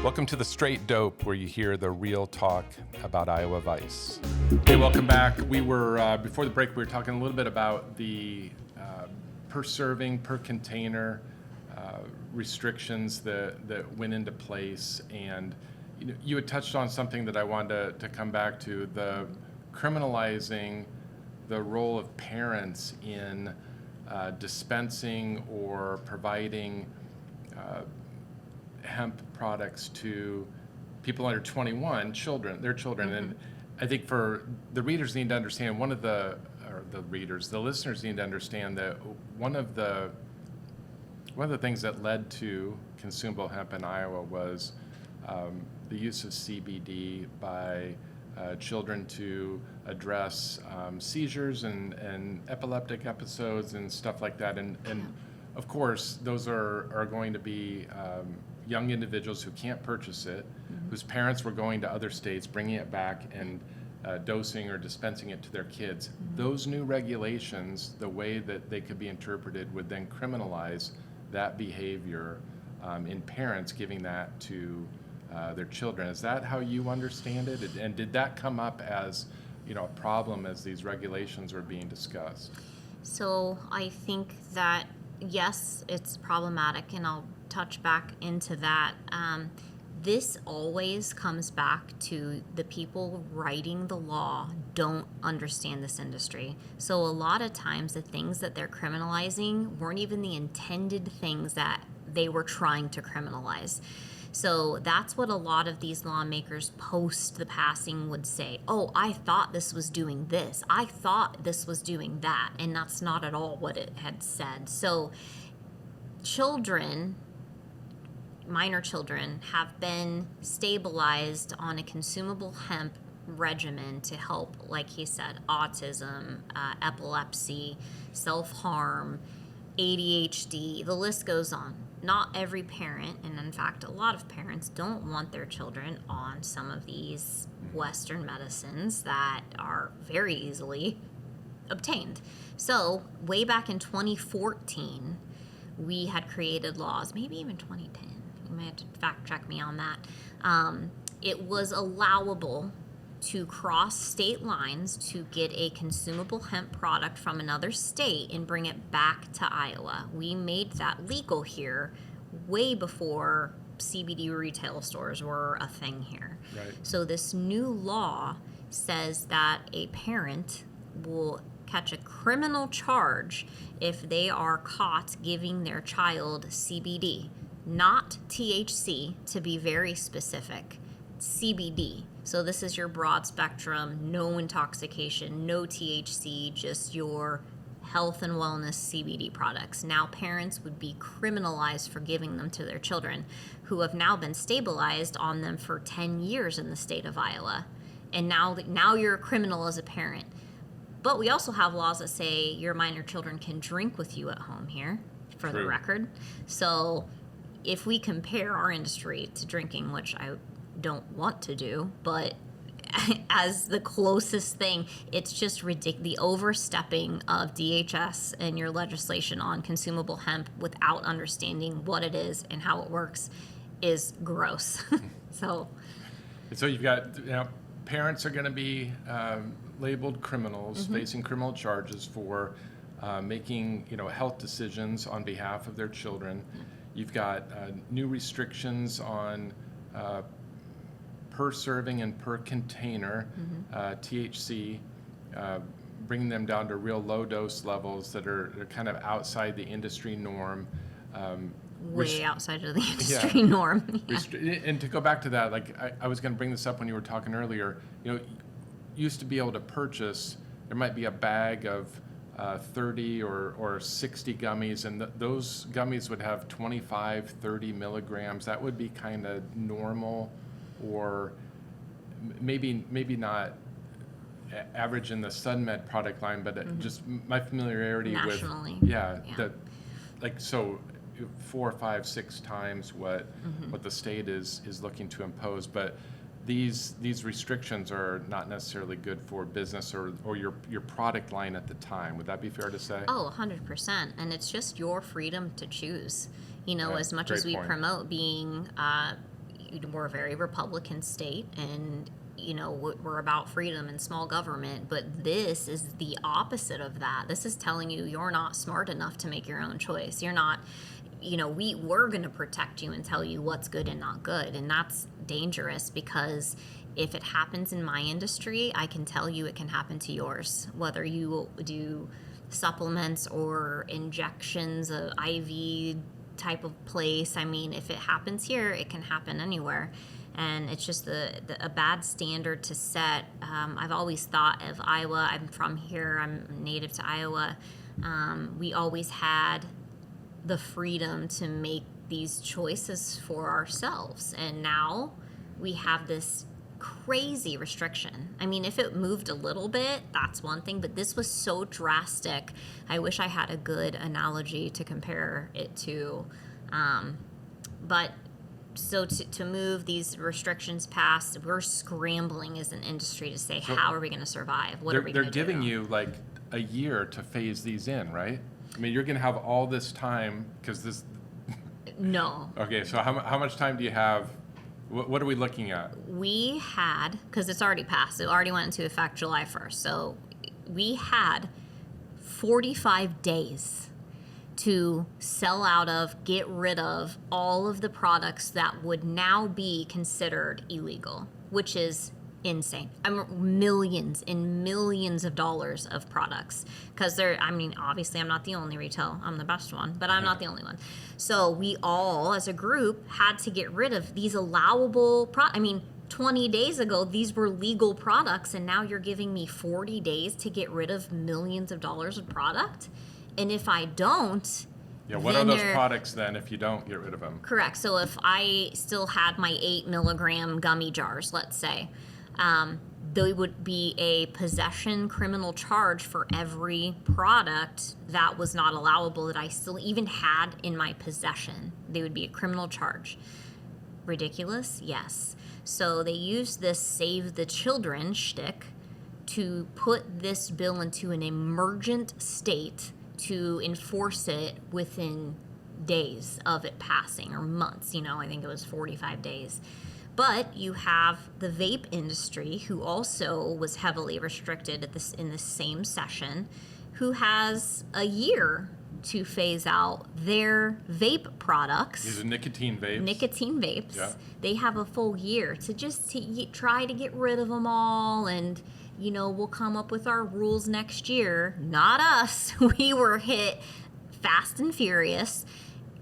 Welcome to The Straight Dope, where you hear the real talk about Iowa vice. Hey, welcome back. We were, before the break, we were talking a little bit about the per serving, per container restrictions that went into place. And you had touched on something that I wanted to come back to, the criminalizing the role of parents in dispensing or providing hemp products to people under 21, their children. Mm-hmm. And I think for the readers need to understand the listeners need to understand that one of the things that led to consumable hemp in Iowa was the use of CBD by children to address seizures and epileptic episodes and stuff like that. And of course, those are going to be young individuals who can't purchase it, mm-hmm. whose parents were going to other states, bringing it back and dosing or dispensing it to their kids. Mm-hmm. Those new regulations, the way that they could be interpreted, would then criminalize that behavior in parents giving that to their children. Is that how you understand it? And did that come up as a problem as these regulations were being discussed? So I think that, yes, it's problematic, and I'll touch back into that. This always comes back to the people writing the law don't understand this industry. So a lot of times the things that they're criminalizing weren't even the intended things that they were trying to criminalize. So that's what a lot of these lawmakers post the passing would say. Oh, I thought this was doing this. I thought this was doing that. And that's not at all what it had said. So minor children, have been stabilized on a consumable hemp regimen to help, like he said, autism, epilepsy, self-harm, ADHD, the list goes on. Not every parent, and in fact a lot of parents, don't want their children on some of these Western medicines that are very easily obtained. So way back in 2014, we had created laws, maybe even 2010. You may have to fact check me on that. It was allowable to cross state lines to get a consumable hemp product from another state and bring it back to Iowa. We made that legal here way before CBD retail stores were a thing here. Right. So this new law says that a parent will catch a criminal charge if they are caught giving their child CBD, not THC, to be very specific, CBD. So this is your broad spectrum, no intoxication, no THC, just your health and wellness CBD products. Now parents would be criminalized for giving them to their children, who have now been stabilized on them for 10 years in the state of Iowa. And now you're a criminal as a parent. But we also have laws that say your minor children can drink with you at home here, for True. The record. So if we compare our industry to drinking, which I don't want to do, but as the closest thing, it's just ridiculous. The overstepping of DHS and your legislation on consumable hemp without understanding what it is and how it works is gross. So you've got parents are going to be labeled criminals, mm-hmm. facing criminal charges for making health decisions on behalf of their children. Mm-hmm. You've got new restrictions on per serving and per container, mm-hmm. THC, bringing them down to real low dose levels that are kind of outside the industry norm. Way outside of the industry norm. Yeah. And to go back to that, I was going to bring this up when you were talking earlier, used to be able to purchase, there might be a bag of 30 or 60 gummies, and those gummies would have 25, 30 milligrams. That would be kind of normal, or maybe not average in the SunMed product line, but mm-hmm. just my familiarity nationally. So 4, 5, 6 times what the state is looking to impose. But these restrictions are not necessarily good for business or your product line at the time. Would that be fair to say? Oh, 100%. And it's just your freedom to choose. Right. As much as we promote being we're a very Republican state, and we're about freedom and small government, but this is the opposite of that. This is telling you you're not smart enough to make your own choice. You're not, we're going to protect you and tell you what's good and not good. And that's dangerous, because if it happens in my industry, I can tell you it can happen to yours, whether you do supplements or injections, a IV type of place. I mean, if it happens here, it can happen anywhere. And it's just a bad standard to set. I've always thought of Iowa. I'm from here. I'm native to Iowa. We always had the freedom to make these choices for ourselves. And now we have this crazy restriction. I mean, if it moved a little bit, that's one thing, but this was so drastic. I wish I had a good analogy to compare it to. But so to move these restrictions past, we're scrambling as an industry to say, So how are we going to survive? What are we going to do? They're giving you like a year to phase these in, right? I mean, you're going to have all this time because this. No. Okay, so how much time do you have? What are we looking at? We had, because it's already passed, it already went into effect July 1st. So we had 45 days to sell out of, get rid of all of the products that would now be considered illegal, which is insane. Millions and millions of dollars of products. Because obviously I'm not the only retail, I'm the best one, but I'm not the only one. So we all, as a group, had to get rid of these allowable 20 days ago, these were legal products, and now you're giving me 40 days to get rid of millions of dollars of product? And if I don't... Yeah, what are those products then if you don't get rid of them? Correct. So if I still had my 8 milligram gummy jars, let's say, there would be a possession criminal charge for every product that was not allowable that I still even had in my possession. They would be a criminal charge. Ridiculous? Yes. So they used this Save the Children shtick to put this bill into an emergent state to enforce it within days of it passing, or months. I think it was 45 days. But you have the vape industry, who also was heavily restricted in the same session, who has a year to phase out their vape products. These are nicotine vapes. Nicotine vapes. Yeah. They have a full year to try to get rid of them all, and we'll come up with our rules next year. Not us. We were hit fast and furious.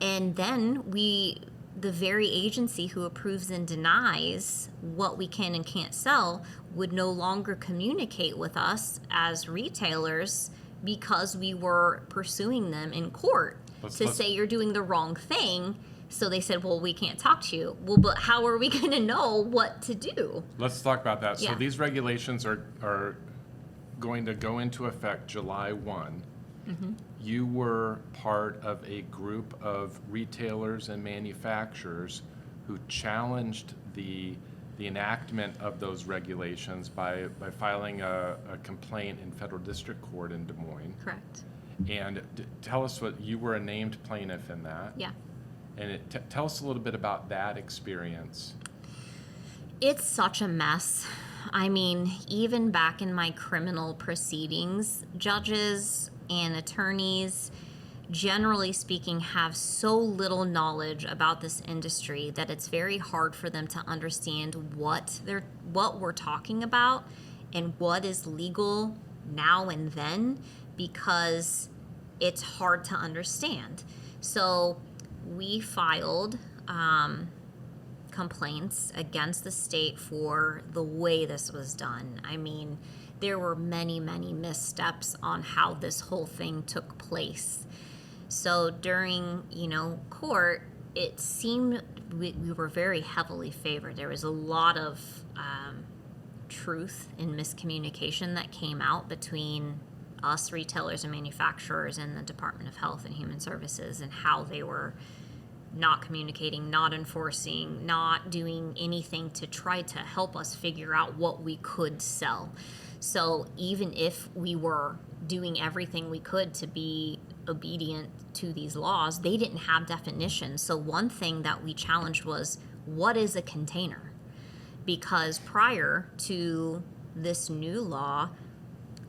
And then the very agency who approves and denies what we can and can't sell would no longer communicate with us as retailers, because we were pursuing them in court to say you're doing the wrong thing. So they said, well, we can't talk to you. Well, but how are we going to know what to do? Let's talk about that. Yeah. So these regulations are going to go into effect July 1. Mm-hmm. You were part of a group of retailers and manufacturers who challenged the enactment of those regulations by filing a complaint in federal district court in Des Moines. Correct. And tell us what you were a named plaintiff in that. Yeah. And tell us a little bit about that experience. It's such a mess. I mean, even back in my criminal proceedings, judges and attorneys, generally speaking, have so little knowledge about this industry that it's very hard for them to understand what we're talking about and what is legal now and then, because it's hard to understand. So we filed complaints against the state for the way this was done. I mean, there were many, many missteps on how this whole thing took place. So during, court, it seemed we were very heavily favored. There was a lot of truth and miscommunication that came out between us retailers and manufacturers and the Department of Health and Human Services, and how they were not communicating, not enforcing, not doing anything to try to help us figure out what we could sell. So even if we were doing everything we could to be obedient to these laws, they didn't have definitions. So one thing that we challenged was, what is a container? Because prior to this new law,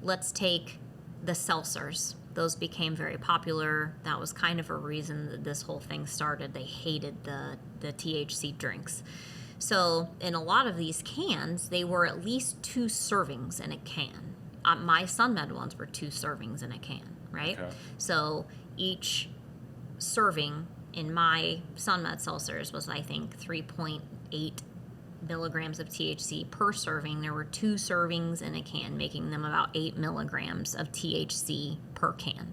let's take the seltzers. Those became very popular. That was kind of a reason that this whole thing started. They hated the THC drinks. So in a lot of these cans, they were at least 2 servings in a can. My SunMed ones were 2 servings in a can, right? Okay. So each serving in my SunMed seltzers was, I think, 3.8 milligrams of THC per serving. There were 2 servings in a can, making them about 8 milligrams of THC per can.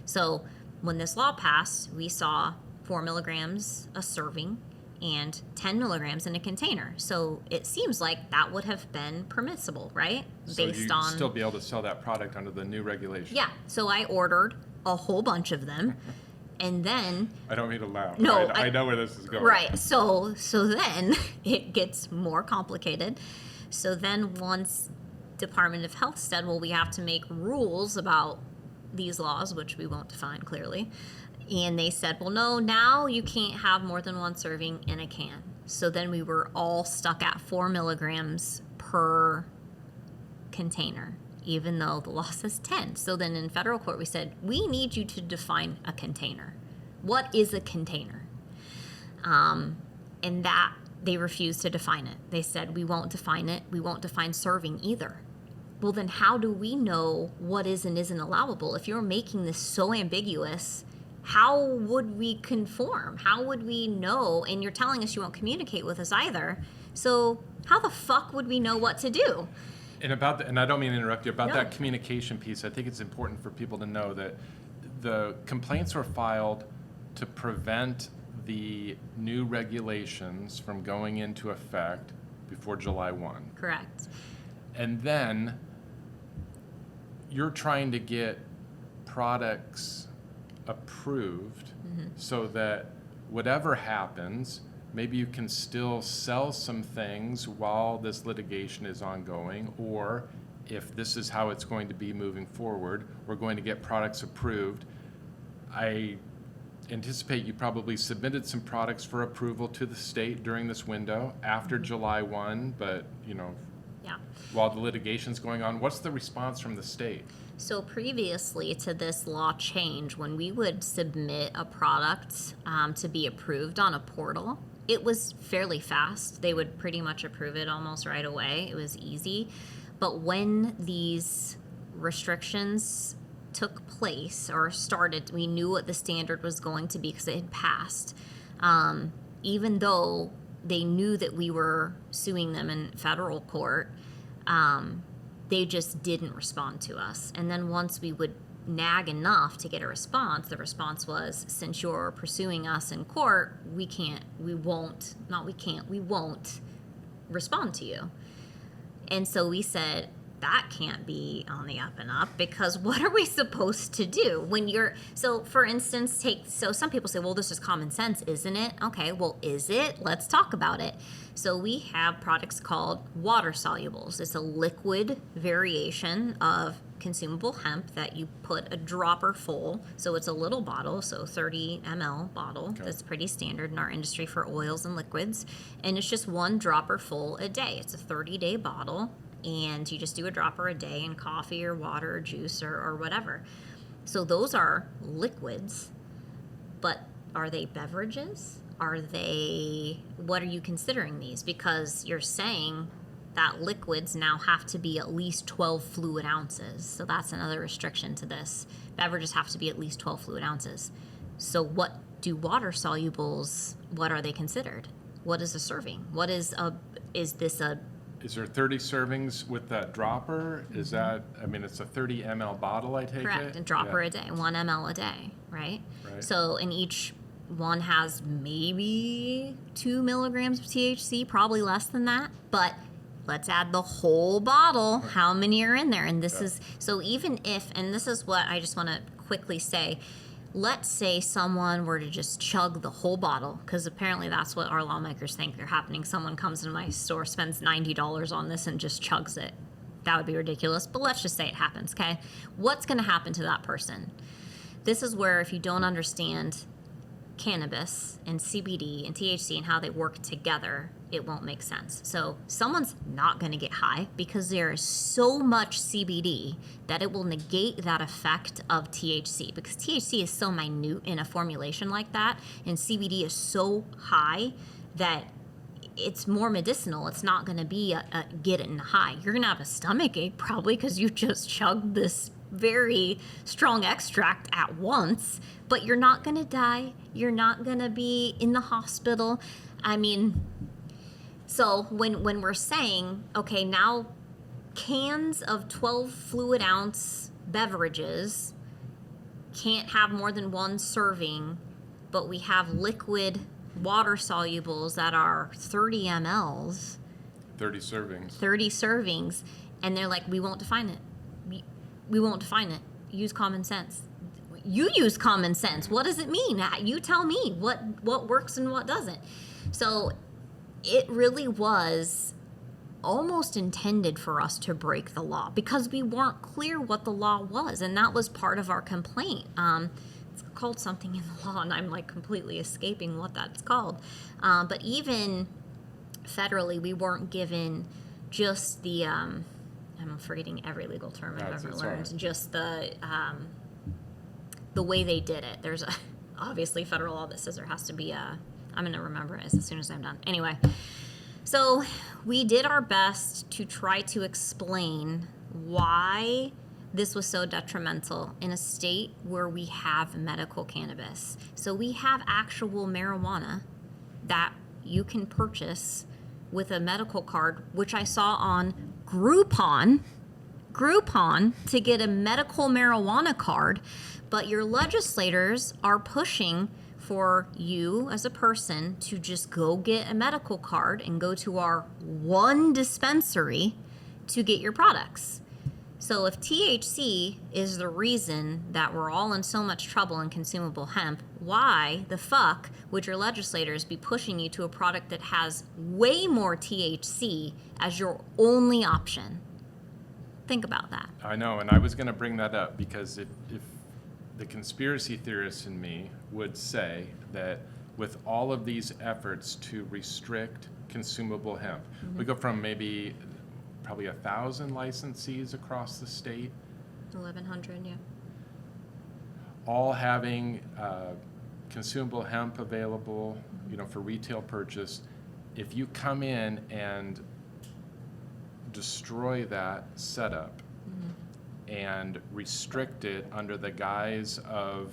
So when this law passed, we saw 4 milligrams a serving and 10 milligrams in a container. So it seems like that would have been permissible, right? So you'd still be able to sell that product under the new regulation. Yeah. So I ordered a whole bunch of them. And then I don't mean to laugh. No, I know where this is going. right. So then it gets more complicated. So then once Department of Health said, well, we have to make rules about these laws, which we won't define clearly. And they said, well, no, now you can't have more than 1 serving in a can. So then we were all stuck at 4 milligrams per container, even though the law says 10. So then in federal court, we said, we need you to define a container. What is a container? And that they refused to define it. They said, we won't define it. We won't define serving either. Well, then how do we know what is and isn't allowable? If you're making this so ambiguous, how would we conform? How would we know? And you're telling us you won't communicate with us either. So how the fuck would we know what to do? And and I don't mean to interrupt you, about No. that communication piece, I think it's important for people to know that the complaints were filed to prevent the new regulations from going into effect before July 1. Correct. And then you're trying to get products approved so that whatever happens, maybe you can still sell some things while this litigation is ongoing, or if this is how it's going to be moving forward, we're going to get products approved. I anticipate you probably submitted some products for approval to the state during this window after July 1, but, Yeah. while the litigation's going on, what's the response from the state? So previously to this law change, when we would submit a product to be approved on a portal, it was fairly fast. They would pretty much approve it almost right away. It was easy. But when these restrictions took place or started, we knew what the standard was going to be because it had passed. Even though they knew that we were suing them in federal court, they just didn't respond to us. And then once we would nag enough to get a response, the response was, since you're pursuing us in court, we won't respond to you. And so we said, that can't be on the up and up, because what are we supposed to do when so for instance, some people say, well, this is common sense, isn't it? Okay, well, is it? Let's talk about it. So we have products called water solubles. It's a liquid variation of consumable hemp that you put a dropper full. So it's a little bottle, so 30 ml bottle. Okay. That's pretty standard in our industry for oils and liquids. And it's just 1 dropper full a day. It's a 30-day bottle. And you just do a dropper a day in coffee or water or juice or whatever. So those are liquids, but are they beverages? What are you considering these? Because you're saying that liquids now have to be at least 12 fluid ounces. So that's another restriction to this. Beverages have to be at least 12 fluid ounces. So what do water solubles, what are they considered? What is a serving? Is there 30 servings with that dropper? Is that, it's a 30 ml bottle, I take it? Correct, a dropper a day, 1 ml a day, right? So, and each one has maybe 2 milligrams of THC, probably less than that, but let's add the whole bottle. How many are in there? And this is, so even if, and this is what I just want to quickly say, let's say someone were to just chug the whole bottle, because apparently that's what our lawmakers think are happening. Someone comes into my store, spends $90 on this and just chugs it. That would be ridiculous, but let's just say it happens, okay? What's going to happen to that person? This is where, if you don't understand cannabis and CBD and THC and how they work together, it won't make sense. So someone's not going to get high because there is so much CBD that it will negate that effect of THC, because THC is so minute in a formulation like that, and CBD is so high that it's more medicinal. It's not going to be a getting high. You're going to have a stomach ache probably because you just chugged this very strong extract at once, but you're not going to die. You're not going to be in the hospital. I mean, so when we're saying, okay, now cans of 12 fluid ounce beverages can't have more than one serving, but we have liquid water solubles that are 30 mLs, 30 servings. 30 servings, and they're like, we won't define it. We won't define it. Use common sense. You use common sense. What does it mean? You tell me what works and what doesn't. So it really was almost intended for us to break the law because we weren't clear what the law was, and that was part of our complaint. It's called something in the law, and I'm like completely escaping what that's called. But even federally, we weren't given just the I'm forgetting every legal term I've ever learned. Right. Just the way they did it. There's obviously federal law that says there has to be I'm going to remember it as soon as I'm done. Anyway, so we did our best to try to explain why this was so detrimental in a state where we have medical cannabis. So we have actual marijuana that you can purchase with a medical card, which I saw on Groupon to get a medical marijuana card, but your legislators are pushing for you as a person to just go get a medical card and go to our one dispensary to get your products. So if THC is the reason that we're all in so much trouble in consumable hemp, why the fuck would your legislators be pushing you to a product that has way more THC as your only option? Think about that. I know, and I was going to bring that up because if the conspiracy theorist in me would say that with all of these efforts to restrict consumable hemp, we go from maybe probably 1,000 licensees across the state. 1,100, yeah. All having consumable hemp available, for retail purchase. If you come in and destroy that setup and restrict it under the guise of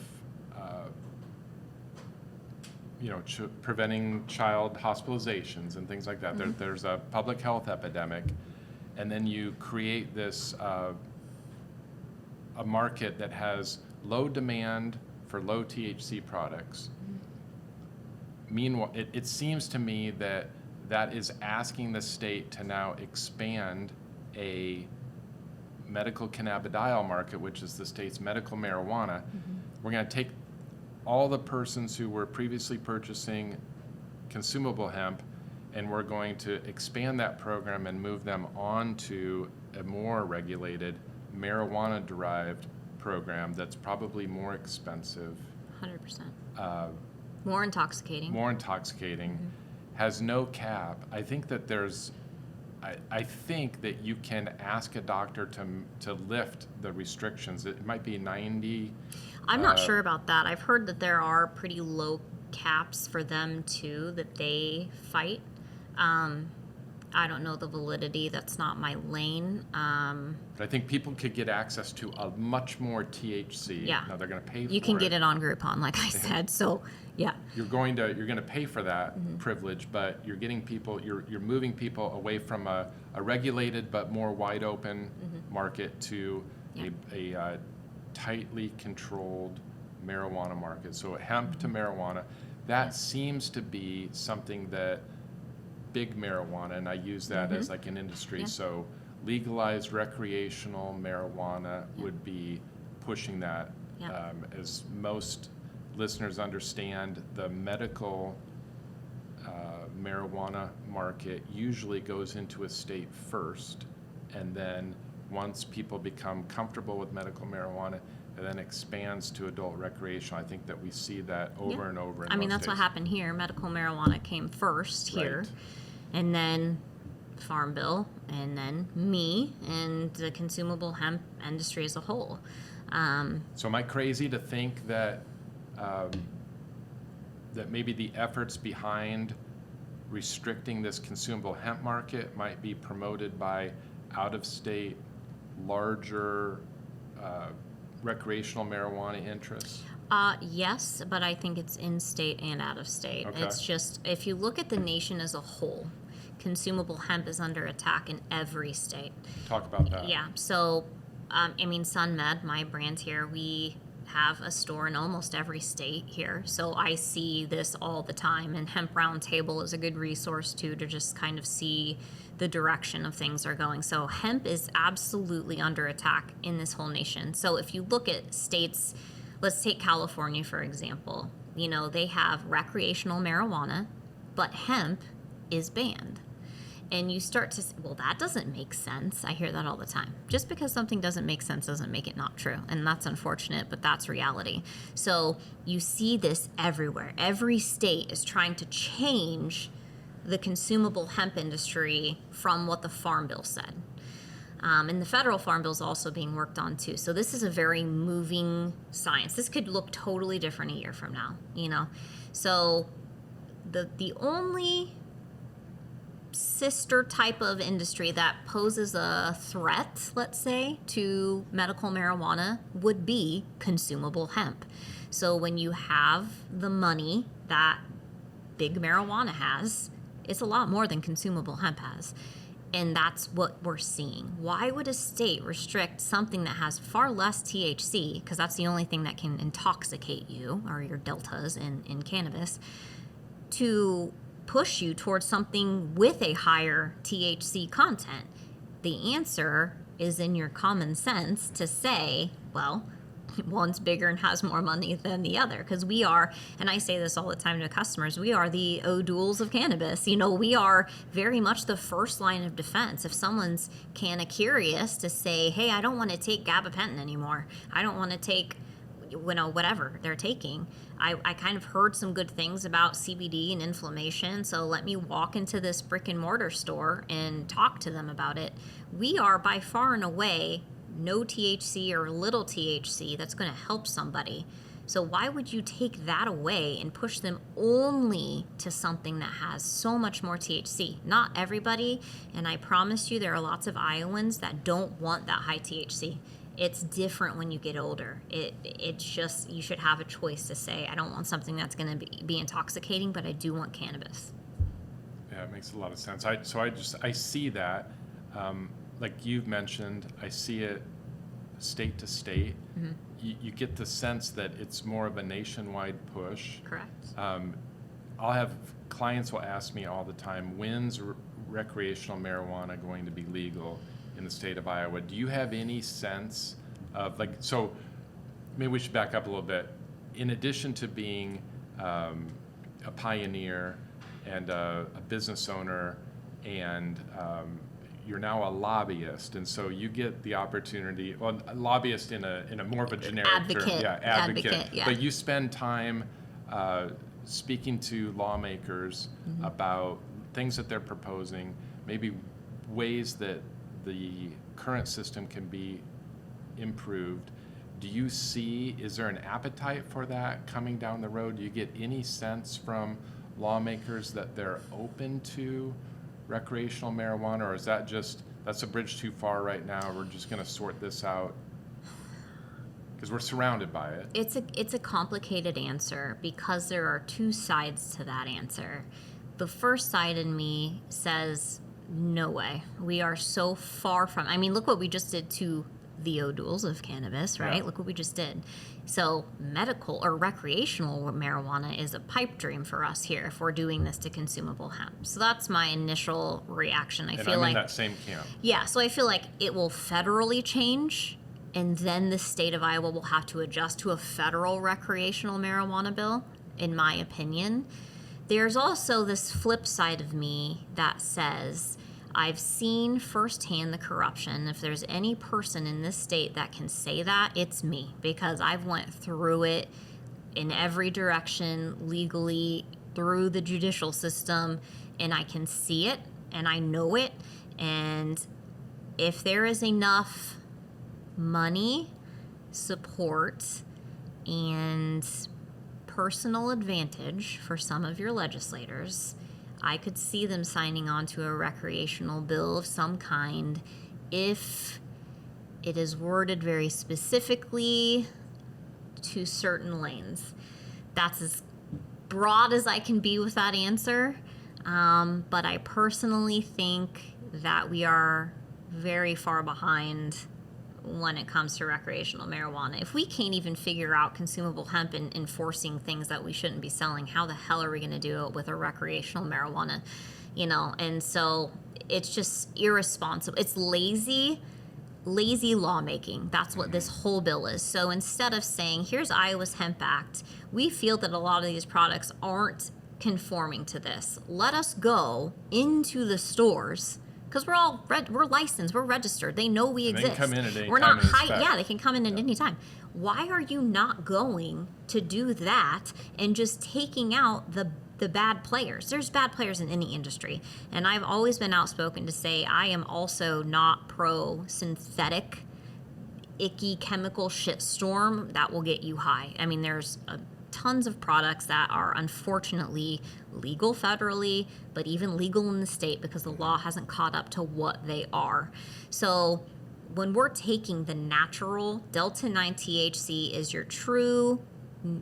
preventing child hospitalizations and things like that. There's a public health epidemic, and then you create this a market that has low demand for low THC products. Meanwhile, it seems to me that is asking the state to now expand a medical cannabidiol market, which is the state's medical marijuana. We're going to take all the persons who were previously purchasing consumable hemp, and we're going to expand that program and move them on to a more regulated marijuana-derived program that's probably more expensive. 100%. More intoxicating. Has no cap. I think that I think that you can ask a doctor to lift the restrictions. It might be 90. I'm not sure about that. I've heard that there are pretty low caps for them too that they fight. I don't know the validity. That's not my lane. But I think people could get access to a much more THC. Yeah. Now they're going to pay for it. You can get it on Groupon, like I said. So, yeah. You're going to pay for that privilege, but you're getting people. You're moving people away from a regulated but more wide open market to a tightly controlled marijuana market. So hemp to marijuana, that seems to be something that big marijuana, and I use that as like an industry. So legalized recreational marijuana would be pushing that. As most listeners understand, the medical marijuana market usually goes into a state first, and then once people become comfortable with medical marijuana, and then expands to adult recreational. I think that we see that over Yeah. and over in I mean, most that's what states. happened here. Medical marijuana came first here, Right. and then Farm Bill, and then me, and the consumable hemp industry as a whole. So am I crazy to think that that maybe the efforts behind restricting this consumable hemp market might be promoted by out-of-state, larger recreational marijuana interests? Yes, but I think it's in state and out of state. Okay. It's just, if you look at the nation as a whole, consumable hemp is under attack in every state. Talk about that. Yeah. So, I mean, SunMed, my brand here, we have a store in almost every state here. So I see this all the time. And Hemp Roundtable is a good resource too, to just kind of see the direction of things are going. So hemp is absolutely under attack in this whole nation. So if you look at states, let's take California, for example. You know, they have recreational marijuana, but hemp is banned. And you start to say, well, that doesn't make sense. I hear that all the time. Just because something doesn't make sense doesn't make it not true. And that's unfortunate, but that's reality. So you see this everywhere. Every state is trying to change the consumable hemp industry from what the Farm Bill said. And the federal Farm Bill is also being worked on too. So this is a very moving science. This could look totally different a year from now, you know? So the only sister type of industry that poses a threat, let's say, to medical marijuana would be consumable hemp. So when you have the money that big marijuana has, it's a lot more than consumable hemp has. And that's what we're seeing. Why would a state restrict something that has far less THC, because that's the only thing that can intoxicate you, or your deltas in cannabis, to push you towards something with a higher THC content? The answer is in your common sense to say, well, one's bigger and has more money than the other. Because we are, and I say this all the time to customers, we are the O'Douls of cannabis. You know, we are very much the first line of defense. If someone's kind of curious to say, hey, I don't want to take gabapentin anymore, I don't want to take, you know, whatever they're taking. I kind of heard some good things about CBD and inflammation, so let me walk into this brick and mortar store and talk to them about it. We are by far and away no THC or little THC that's going to help somebody. So why would you take that away and push them only to something that has so much more THC? Not everybody, and I promise you there are lots of Iowans that don't want that high THC. It's different when you get older. It's just, you should have a choice to say, I don't want something that's going to be intoxicating, but I do want cannabis. Yeah, it makes a lot of sense. I see that, like you've mentioned, I see it state to state. Mm-hmm. You get the sense that it's more of a nationwide push. Correct. I'll have clients will ask me all the time, when's recreational marijuana going to be legal in the state of Iowa? Do you have any sense of, like, so maybe we should back up a little bit. In addition to being a pioneer and a business owner, and you're now a lobbyist, and so you get the opportunity, well, a lobbyist in a more of a generic Advocate. term. Yeah, advocate. Yeah. But you spend time speaking to lawmakers Mm-hmm. about things that they're proposing, maybe ways that the current system can be improved. Do you see, is there an appetite for that coming down the road? Do you get any sense from lawmakers that they're open to recreational marijuana, or is that just, that's a bridge too far right now, we're just going to sort this out? Because we're surrounded by it. It's a complicated answer because there are two sides to that answer. The first side in me says, no way. We are so far from, I mean, look what we just did to the O'Douls of cannabis, right? Yeah. Look what we just did. So medical or recreational marijuana is a pipe dream for us here if we're doing this to consumable hemp. So that's my initial reaction. And feel I'm like in that same camp. Yeah, so I feel like it will federally change, and then the state of Iowa will have to adjust to a federal recreational marijuana bill, in my opinion. There's also this flip side of me that says, I've seen firsthand the corruption. If there's any person in this state that can say that, it's me, because I've went through it in every direction, legally, through the judicial system, and I can see it and I know it. And if there is enough money, support, and personal advantage for some of your legislators, I could see them signing on to a recreational bill of some kind if it is worded very specifically to certain lanes. That's as broad as I can be with that answer. But I personally think that we are very far behind when it comes to recreational marijuana. If we can't even figure out consumable hemp and enforcing things that we shouldn't be selling, how the hell are we going to do it with a recreational marijuana? And so it's just irresponsible. It's lazy lawmaking. That's what this whole bill is. So instead of saying, here's Iowa's Hemp Act, we feel that a lot of these products aren't conforming to this. Let us go into the stores, because we're licensed, we're registered. They know we exist. They can come in at any we're time not and inspect. Yeah, they can come in at any time. Why are you not going to do that and just taking out the bad players? There's bad players in any industry, and I've always been outspoken to say I am also not pro synthetic, icky chemical shitstorm that will get you high. I mean, there's tons of products that are unfortunately legal federally, but even legal in the state because the law hasn't caught up to what they are. So when we're taking the natural, Delta-9 THC is your true,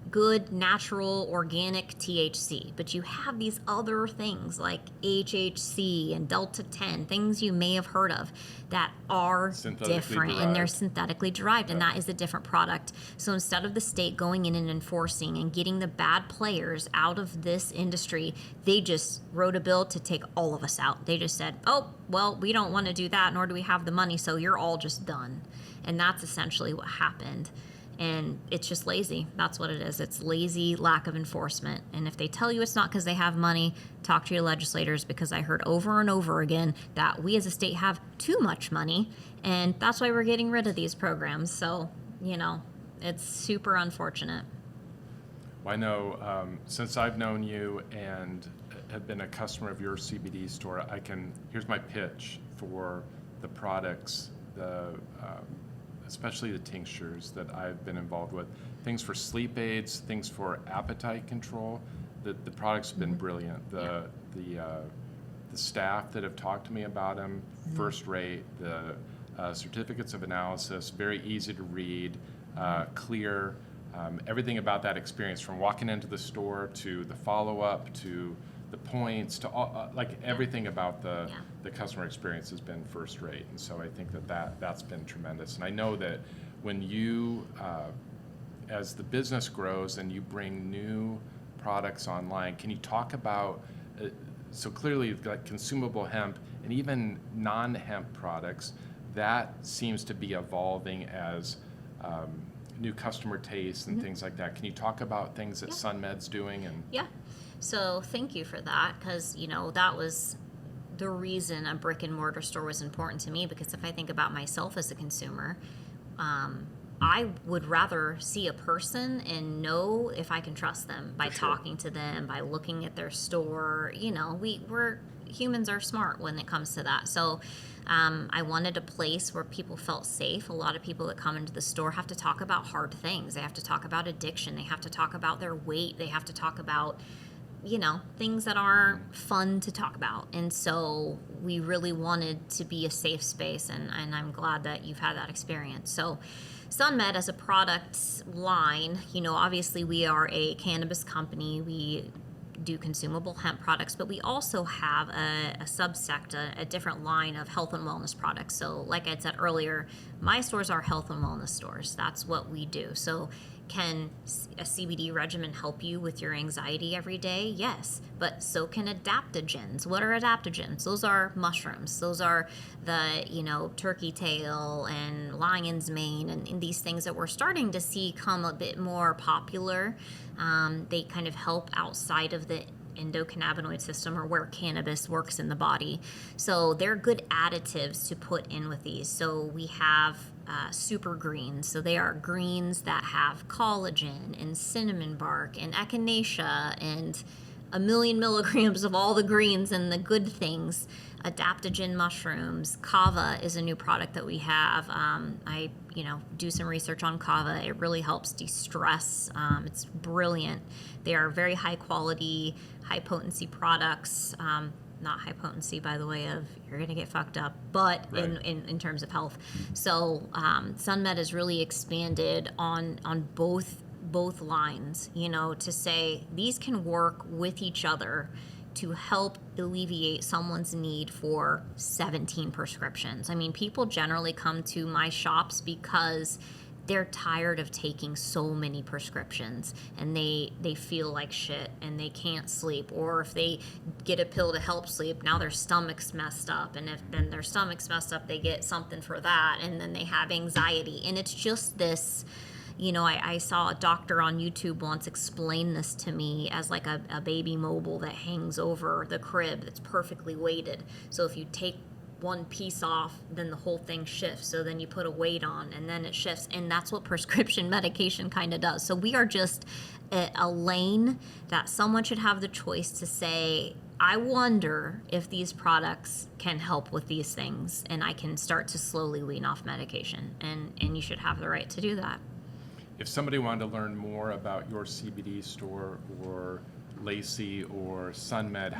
good, natural, organic THC, but you have these other things like HHC and Delta-10, things you may have heard of that are different, and they're synthetically derived, and that is a different product. So instead of the state going in and enforcing and getting the bad players out of this industry, they just wrote a bill to take all of us out. They just said, oh, well, we don't want to do that, nor do we have the money, so you're all just done. And that's essentially what happened. And it's just lazy. That's what it is. It's lazy lack of enforcement. And if they tell you it's not because they have money, talk to your legislators, because I heard over and over again that we as a state have too much money, and that's why we're getting rid of these programs. So, it's super unfortunate. Well, I know since I've known you and have been a customer of your CBD store, here's my pitch for the products, especially the tinctures that I've been involved with, things for sleep aids, things for appetite control. The products have been brilliant. The staff that have talked to me about them, first rate. The certificates of analysis, very easy to read, clear. Everything about that experience, from walking into the store to the follow-up to the points to all, everything about the customer experience has been first rate. And so I think that's been tremendous. And I know that when you, as the business grows and you bring new products online, can you talk about, so clearly you've got consumable hemp and even non-hemp products, that seems to be evolving as new customer tastes and things like that. Can you talk about things that SunMed's doing? Yeah. So thank you for that, because, that was the reason a brick and mortar store was important to me, because if I think about myself as a consumer, I would rather see a person and know if I can trust them by talking to them, by looking at their store. Humans are smart when it comes to that. So I wanted a place where people felt safe. A lot of people that come into the store have to talk about hard things. They have to talk about addiction. They have to talk about their weight. They have to talk about things that aren't fun to talk about. And so we really wanted to be a safe space, and I'm glad that you've had that experience. So SunMed as a product line, obviously we are a cannabis company. We do consumable hemp products, but we also have a subsect, a different line of health and wellness products. So like I said earlier, my stores are health and wellness stores. That's what we do. So can a CBD regimen help you with your anxiety every day? Yes, but so can adaptogens. What are adaptogens? Those are mushrooms. Those are the, turkey tail and lion's mane and these things that we're starting to see come a bit more popular. They kind of help outside of the endocannabinoid system, or where cannabis works in the body. So they're good additives to put in with these. So we have super greens. So they are greens that have collagen and cinnamon bark and echinacea and a million milligrams of all the greens and the good things. Adaptogen mushrooms. Kava is a new product that we have. I do some research on kava. It really helps de-stress. It's brilliant. They are very high quality, high potency products. Not high potency, by the way, of you're going to get fucked up, but Right. in terms of health. So SunMed has really expanded on both lines, to say these can work with each other to help alleviate someone's need for 17 prescriptions. I mean, people generally come to my shops because they're tired of taking so many prescriptions, and they feel like shit and they can't sleep, or if they get a pill to help sleep, now their stomach's messed up, and if then their stomach's messed up, they get something for that, and then they have anxiety, and it's just this. I saw a doctor on YouTube once explain this to me as like a baby mobile that hangs over the crib that's perfectly weighted. So if you take one piece off, then the whole thing shifts. So then you put a weight on and then it shifts. And that's what prescription medication kind of does. So we are just a lane that someone should have the choice to say, I wonder if these products can help with these things and I can start to slowly wean off medication. And you should have the right to do that. If somebody wanted to learn more about your CBD store or Lacie or SunMed,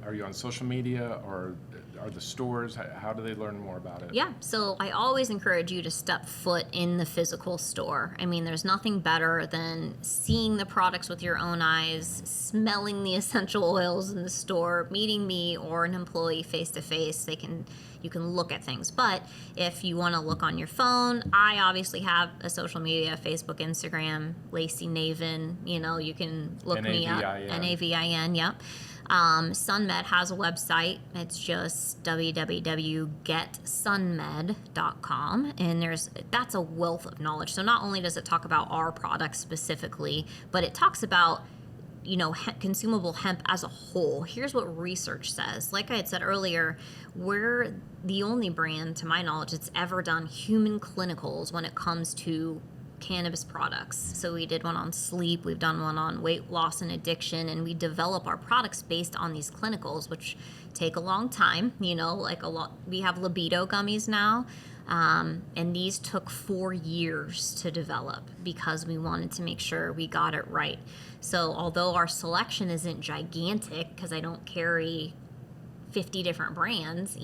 are you on social media, or are the stores? How do they learn more about it? Yeah, so I always encourage you to step foot in the physical store. I mean, there's nothing better than seeing the products with your own eyes, smelling the essential oils in the store, meeting me or an employee face to face. You can look at things. But if you want to look on your phone, I obviously have a social media, Facebook, Instagram, Lacie Navin. You can look me up. Navin, yep. SunMed has a website. It's just www.getsunmed.com, and that's a wealth of knowledge. So not only does it talk about our products specifically, but it talks about consumable hemp as a whole. Here's what research says. Like I had said earlier, we're the only brand, to my knowledge, that's ever done human clinicals when it comes to cannabis products. So we did one on sleep, we've done one on weight loss and addiction, and we develop our products based on these clinicals, which take a long time. Like a lot. We have libido gummies now. And these took 4 years to develop because we wanted to make sure we got it right. So although our selection isn't gigantic, because I don't carry 50 different brands,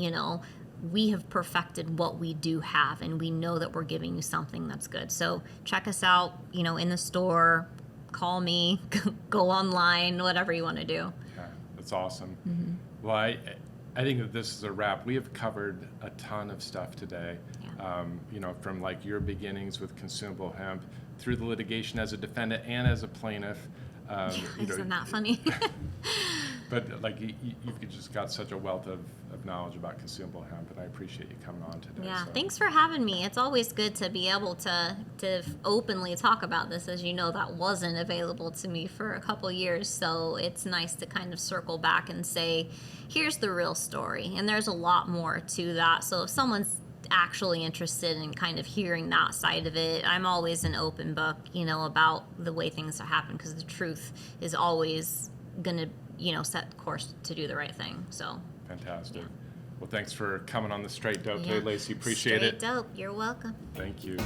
we have perfected what we do have, and we know that we're giving you something that's good. So check us out, in the store, call me, go online, whatever you want to do. Yeah, that's awesome. Mm-hmm. Well, I think that this is a wrap. We have covered a ton of stuff today. Yeah. From like your beginnings with consumable hemp through the litigation as a defendant and as a plaintiff. Isn't that funny? But like you've just got such a wealth of knowledge about consumable hemp, and I appreciate you coming on today. Yeah, so. Thanks for having me. It's always good to be able to openly talk about this. As you know, that wasn't available to me for a couple years, so it's nice to kind of circle back and say, here's the real story. And there's a lot more to that. So if someone's actually interested in kind of hearing that side of it, I'm always an open book, about the way things happen, because the truth is always going to, set course to do the right thing. So Fantastic. Yeah. Well, thanks for coming on the Straight Dope Yeah. today, Lacie. Appreciate Straight it. dope. You're welcome. Thank you.